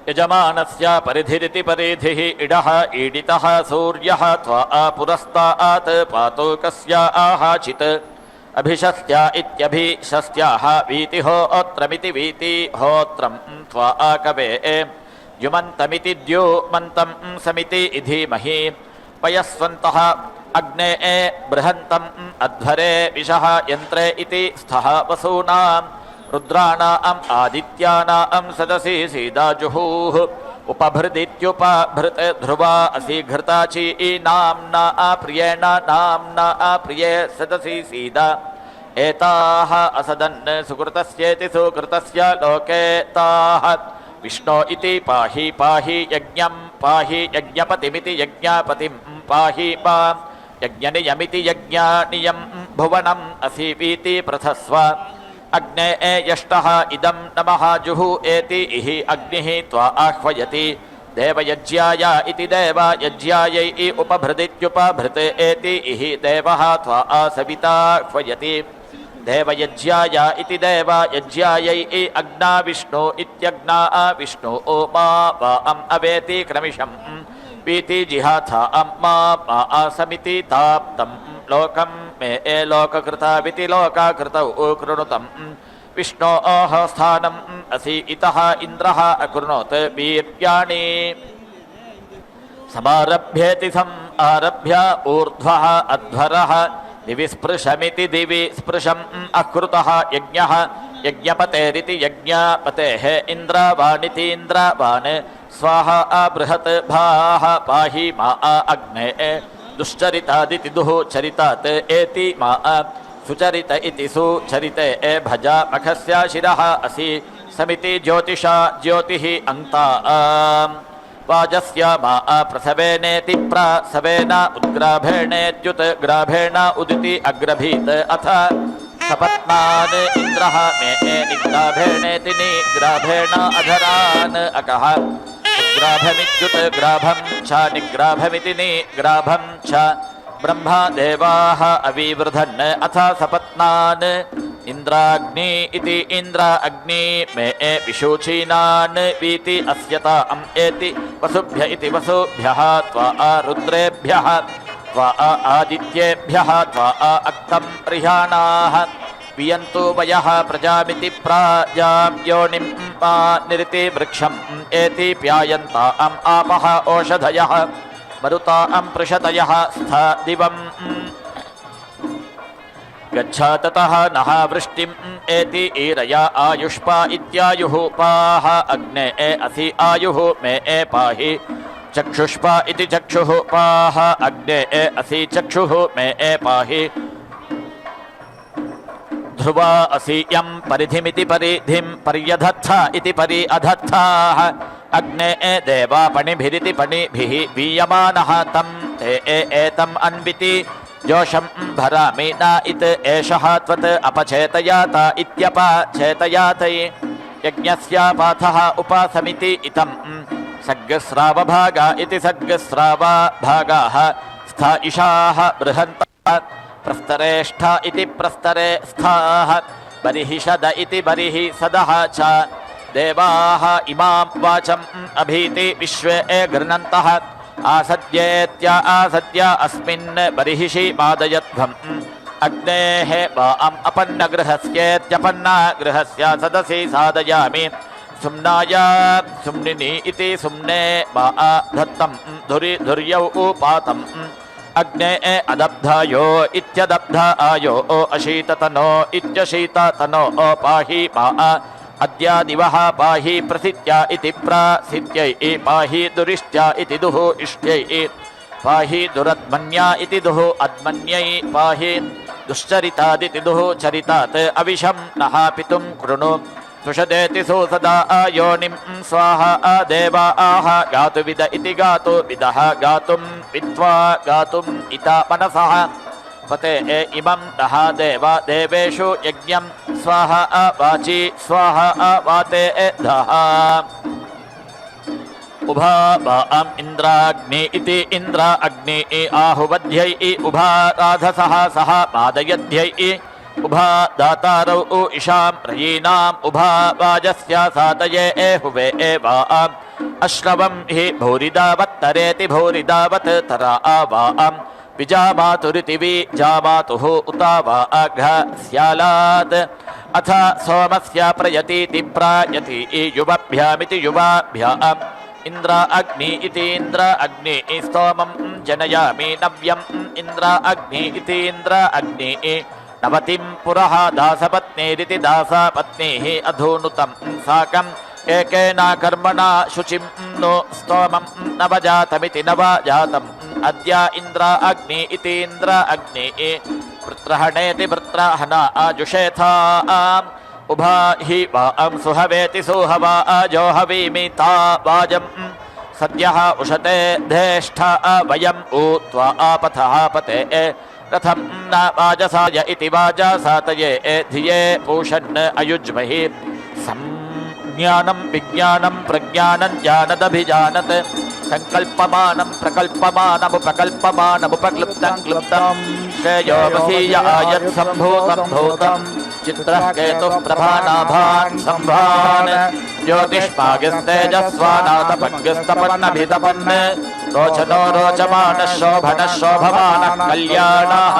यजमानस्य परिधिरिति परिधिः इडः ईडितः सूर्यः त्वा पुरस्तात् पातोकस्य आहाचित् अभिशस्त्य इत्यभिशस्त्याः वीतिहोत्रमिति वीतिहोत्रं त्वा कवे युमन्तमिति द्युमन्तं समिति धीमहि पयस्वन्तः अग्ने बृहन्तम् अध्वरे विशः यन्त्रे इति स्थः वसूनां रुद्राणाम् आदित्यानां सदसि सीदाजुहुः उपभृदित्युपभृत् ध्रुवा असि घृताची नाम्ना प्रियेण नाम्ना प्रिये सदसि सीदा एताः असदन् सुकृतस्येति सुकृतस्य लोके ताः विष्णो इति पाहि पाहि यज्ञं पाहि यज्ञपतिमिति यज्ञपतिं पाहि मां यज्ञनियमिति यज्ञनियं भुवनम् असीवीति प्रथस्व अग्ने यष्टः इदं नमः जुहु एति इहि अग्निः त्वा आह्वयति देवयज्ञाय इति देवयज्ञायै उपभृदित्युपभृत् एति इहि देवः त्वा सविताह्वयति देवयज्ञाय इति देवयज्ञायै अग्ना विष्णु इत्यग्ना विष्णु मा वा अवेति क्रमिशं पीति जिहाथा मा समिति ताप्तं लोकं मे लोककृताविति लोकाकृतौ कृणुतं विष्णोः स्थानम् असि इतः इन्द्रः अकृणोत् वीर्याणि समारभ्येति समारभ्य ऊर्ध्वः अध्वरः दिवि स्पृशमिति दिवि स्पृशम् अकृतः यज्ञः यज्ञपतेरिति यज्ञपतेः इन्द्रावाणिति इन्द्रावान् स्वाहा बृहत् भाः पाहि मा अग्ने दुश्चरितादिति दुः चरितात् एति मा सुचरित इति सुचरिते भजा मखस्य शिरः असि समिति ज्योतिषा ज्योतिः अन्ता वाजस्य मा प्रसवेनेति प्रसवेन उद्ग्राभेणेत्युत ग्राभेण उदिति अग्रभीत अथ सपत्नान् इन्द्रः मे निग्राभेणेति निग्राभेण अधरान् अकः ग्राभमित्युत ग्राभं च निग्राभमिति निग्राभं च ब्रह्मा देवाः अविवृधन् अथ सपत्नान् इन्द्राग्नि इति इन्द्र अग्नि मे विशोचीनान् वीति अस्यताम् एति वसुभ्य इति वसुभ्यः त्वा रुद्रेभ्यः त्वा आदित्येभ्यः त्वा अक्तं प्रियाणाः पियन्तु वयः प्रजामिति प्राजां योनिं निरिति वृक्षम् एति प्यायन्ताम् आपः ओषधयः मरुतां पृषतयः स्थ दिवम् गच्छाततः नः वृष्टिम् एति ईरया आयुष्पा इत्यायुः पाः अग्ने असि आयुः मे पाहि चक्षुष्पा इति चक्षुः पाः अग्ने असि चक्षुः मे पाहि ध्रुवा असि यं परिधिमिति परिधिं पर्यधत्थ इति परि अधत्थाः अग्ने देवा पणिभिरिति पणिभिः वीयमानः तं ते एतम् अन्विति जोषं भरामि न इत एषः त्वत् अपचेतयात इत्यपचेतयातै यज्ञस्यापाथः उपासमिति इतं सर्गस्रावभागा इति सर्गस्रावभागाः स्था इषाः बृहन्तः प्रस्तरेष्ठा इति प्रस्तरे स्थाः बर्हिषद इति बर्हिषदः च देवाः इमां वाचम् अभीति विश्वे गृह्णन्तः आसद्येत्य आसद्य अस्मिन् बर्हिषि पादयध्वम् अग्नेः वाम् अपन्नगृहस्येत्यपन्नगृहस्य सदसि साधयामि सुम्नाय सुम्निनि इति सुम्ने वा धत्तं धुरि धुर्यौ उपातम् अग्ने अदब्धायो इत्यदब्धायो अशीततनो इत्यशीततनो पाहि मा अद्या दिवः पाहि प्रसिद्ध्या इति प्रसिद्ध्यै पाहि दुरिष्ट्या इति दुः इष्ट्यै पाहि दुरद्मन्या इति दुः अद्मन्यै पाहि दुश्चरितादिति दुः चरितात् अविशं नः पितुं कृणु सुषदेति सुसदा योनिं स्वाहा देवा आह गातुविद इति गातु विदः गातुं विद्वा गातुम् इता मनसः पते इमं नः देवा देवेषु यज्ञं स्वाहा वाचि स्वाहा वाते धः उभा वाम् इन्द्राग्नि इति इन्द्र अग्नि आहुवध्यै उभा राधसः सह पादयध्यै उभा दातारौ इषां रयीनाम् उभा वाजस्य सातये हुवे वाम् अश्रवं हि भूरिदावत्तरेति भूरिदावत् तरा वाम् विजामातुरिति विजामातुः उता वा अघस्यालात् अथ सोमस्य प्रयतीति प्रायति युवाभ्यामिति युवाभ्याम् इन्द्र अग्नि इति इन्द्र अग्नि स्तोमं जनयामि नव्यम् इन्द्र अग्नि इति इन्द्र अग्नि नवतिं पुरः दासपत्नीरिति दासपत्नीः अधूनुतं साकम् एकेन कर्मणा शुचिं नो स्तोमं नवजातमिति नवजातम् अद्य इन्द्र अग्नि इति इन्द्र अग्नि वृत्रहणेति वृत्रहना आजुषेथा उभा हि वां सुहवेति सुहवा अजोहवीमिता वाजम् सद्यः उशते धेष्ठा वयम् ऊत्वा आपथः पते रथं न वाजसाय इति वाजसातये धिये पूषन् अयुज्महि संज्ञानं विज्ञानं प्रज्ञानं जानदभिजानत् संकल्पमानं प्रकल्पमानमुपकल्पमानमुपक्लुप्तं क्लुप्तं श्रेयोवसीय आयत् सम्भूतं भूतं चित्रः केतुः प्रभानाभान् सम्भान् ज्योतिष्मागिस्तेजस्वानातपग्गिस्तपन्नभितपन् रोचनो रोचमानः शोभनः शोभमानः कल्याणः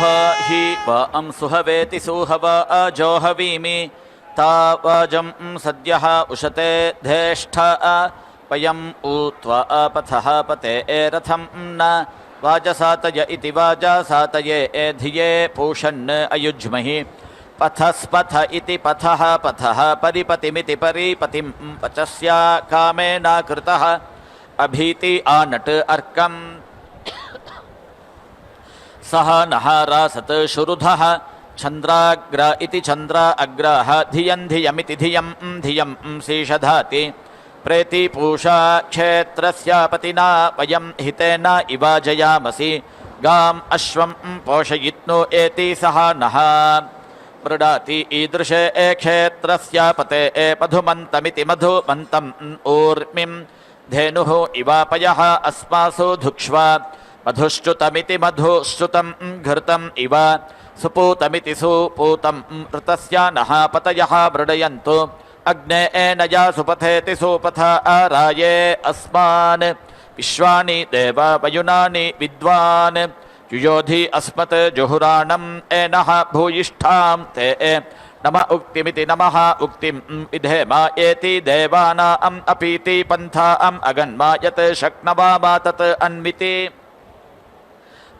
पाहि वां सुहवेति सुहवा अजोहवीमि तावाजं सद्यः उशते धेष्ठा पयम् ऊत्वा पथः पते रथं न वाजसातय इति वाजासातये धिये पूषन् अयुज्महि पथस्पथ इति पथः पथः परिपतिमिति परिपतिं पचस्या कामेन कृतः अभीति आनट् अर्कम् सह नः रासत् शुरुधः चन्द्राग्र इति चन्द्र अग्रः धियं धियमिति धियं धियं शीषधाति प्रेति पूषा क्षेत्रस्य पतिना वयं हितेन इवाजयामसि गाम् अश्वं पोषयित्नो एति सह नः मृडाति ईदृशे क्षेत्रस्य पते मधुमन्तमिति मधुमन्तम् ऊर्मिं धेनुः इवापयः अस्मासु धुक्ष्वा मधुश्च्युतमिति मधुश्च्युतं घृतम् इव सुपूतमिति सुपूतं ऋतस्य नः पतयः मृडयन्तु अग्ने नया सुपथेति सुपथ आराये अस्मान् विश्वानि देवा वयुनानि विद्वान् युयोधि अस्मत् जुहुराणम् एनः भूयिष्ठां ते नम उक्तिमिति नमः उक्तिं विधेम एति देवानाम् अपीति पन्थाम् अगन्मा यत् शक्नवाम तत् अन्विति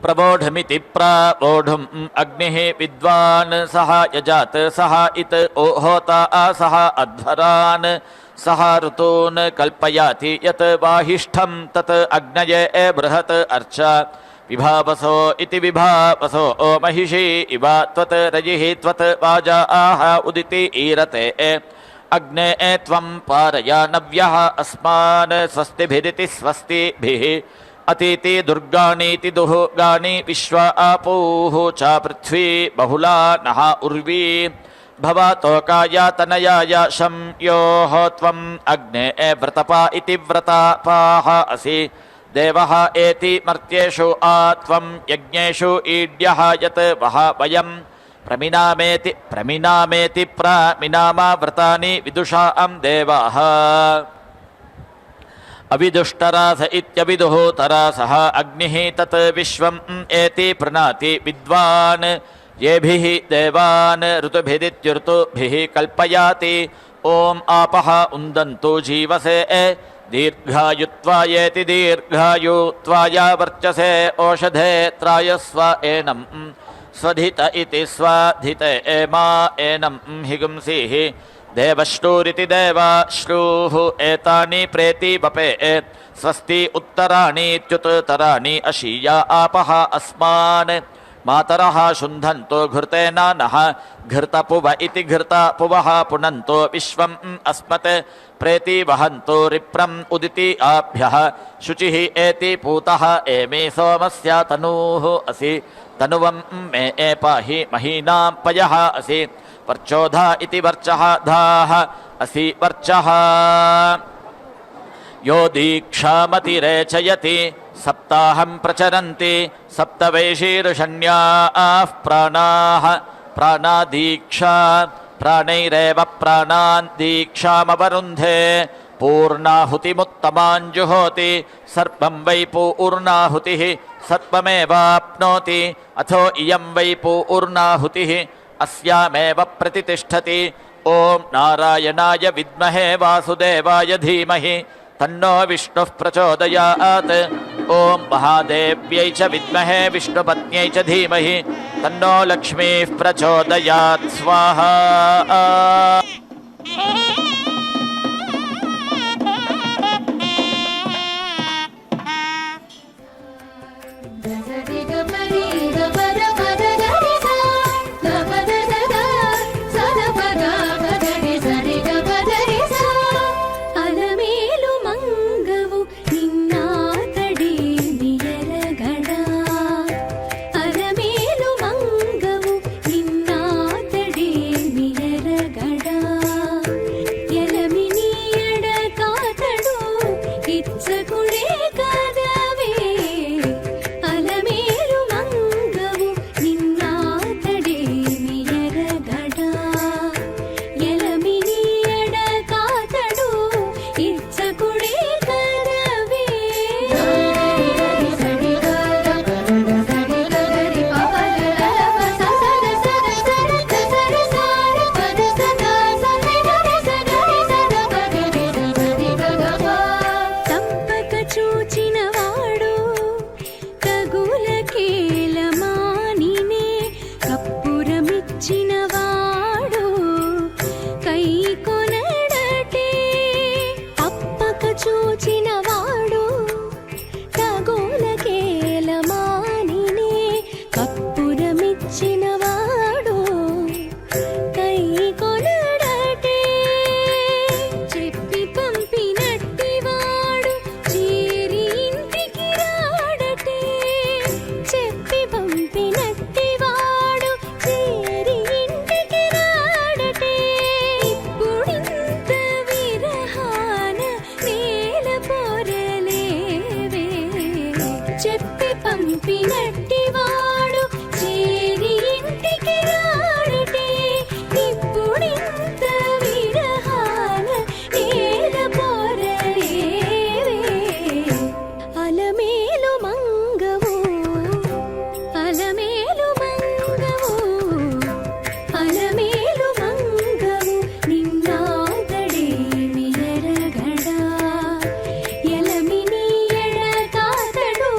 प्रबोढमिति प्रबोढुम् अग्निः विद्वान् सह यजात् सह इत होता सह अध्वरान् सह ऋतून् कल्पयाति यत् वाहिष्ठं तत् अग्नये बृहत् अर्च विभावसो इति विभावसो ओ महिषी इव त्वत् रजिः त्वत् वाजा आह उदिति ईरते अग्ने त्वं पारया नव्यः अस्मान् स्वस्तिभिरिति स्वस्तिभिः अतीति दुर्गाणीति दुहुगानि विश्व आपूः च पृथ्वी बहुला नः उर्वी भवतोकाय तनयाय शं योः त्वम् अग्ने व्रतपा इति व्रतपाः असि देवः एति मर्त्येषु आ त्वं यज्ञेषु ईड्यः यत् वः वयं प्रमिनामेति प्रमिनामा व्रतानि विदुषां देवाः अविदुष्टरास इत्यविदुः तरासः अग्निः तत् विश्वम् एति प्रणीति विद्वान् येभिः देवान् ऋतुभिरित्यऋतुभिः कल्पयाति ॐ आपः उन्दन्तु जीवसे दीर्घायुत्वायेति दीर्घायुत्वाय वर्चसे ओषधे त्रायस्व एनं स्वधित इति स्वधित एमा एनं हिगुंसीः देवश्रूरिति देवाश्रूः एतानि प्रेति वपे स्वस्ति उत्तराणीत्युत्तराणि अशीया आपः अस्मान् मातरः शुन्धन्तो घृतेन नः घृतपुव इति घृतपुवः पुनन्तो विश्वम् अस्मत् प्रेति वहन्तो रिप्रम् उदिति आभ्यः शुचिः एति पूतः एमे सोमस्य तनूः असि तनुवं मे पाहि महीनां पयः असि वर्चोधा इति वर्चः धाः असि वर्चः यो दीक्षामतिरेचयति सप्ताहं प्रचरन्ति सप्तवैशीर्षण्याः प्राणाः प्राणादीक्षा प्राणैरेव प्राणान् दीक्षामवरुन्धे पूर्णाहुतिमुत्तमाञ्जुहोति सर्वं वै पूर्णाहुतिः सत्वमेवाप्नोति अथो इयं वै पूर्णाहुतिः अस्यामेव प्रतिष्ठति ॐ नारायणाय विद्महे वासुदेवाय धीमहि तन्नो विष्णुः प्रचोदयात् ॐ महादेव्यै च विद्महे विष्णुपत्न्यै च धीमहि तन्नो लक्ष्मीः प्रचोदयात् स्वाहा ಗಡ చెప్పి పంపినట్టివాడు చేరి ఇంటికి రాడటే ఇప్పుడింత విరహాన నేల పోరలేవే అలమేలు మంగవు అలమేలు మంగవు అలమేలు మంగవు నిన్నాతడేమి ఎరగడా ఎలమిని ఎడతాతడు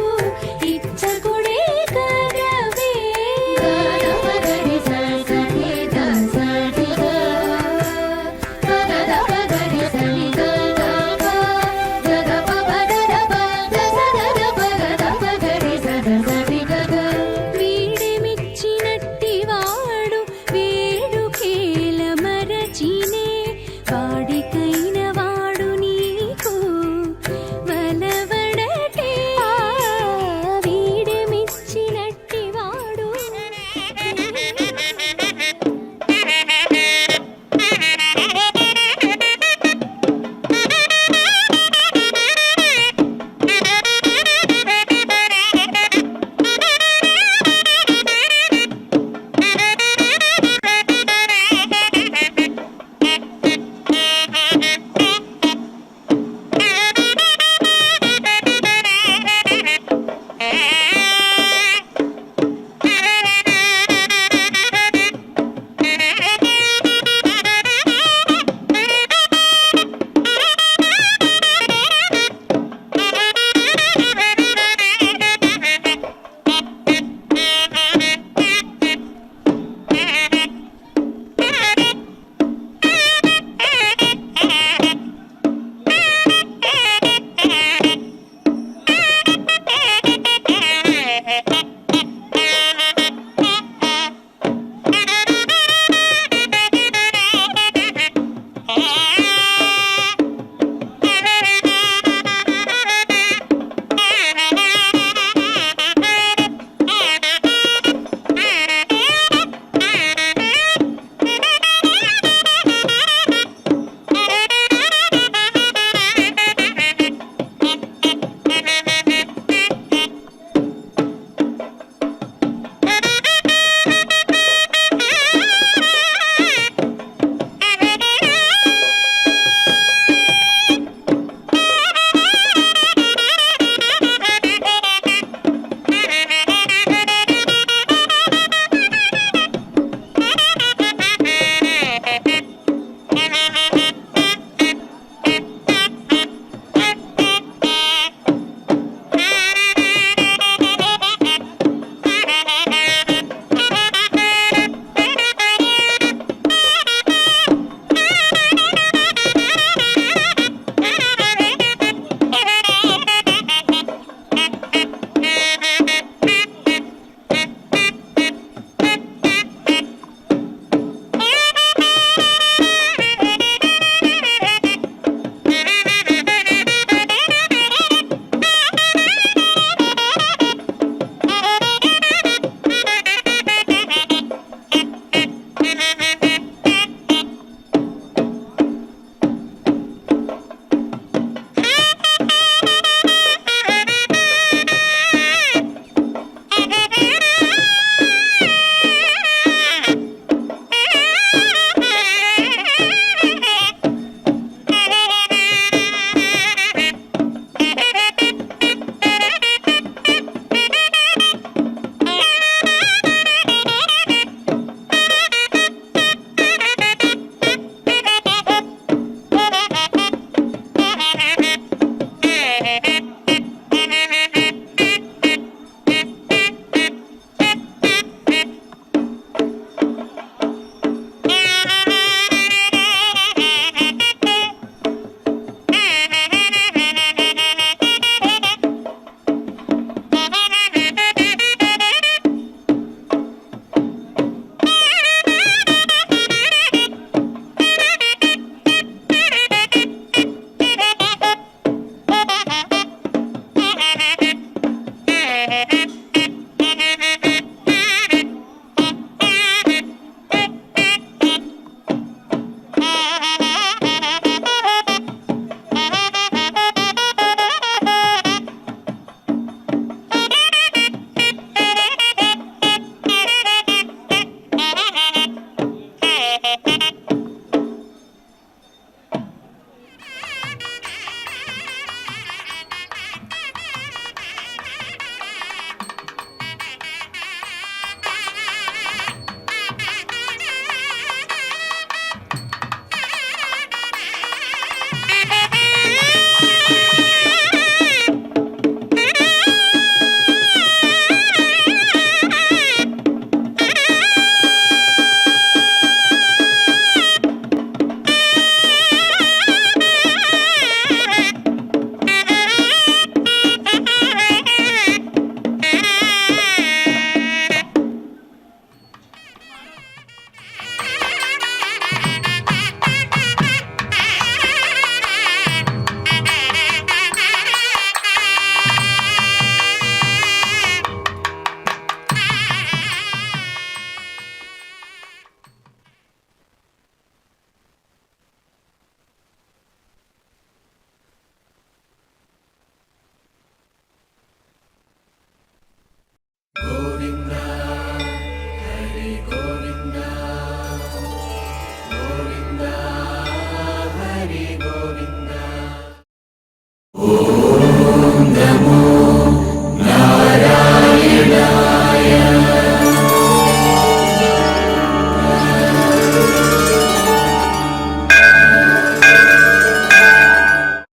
ఓం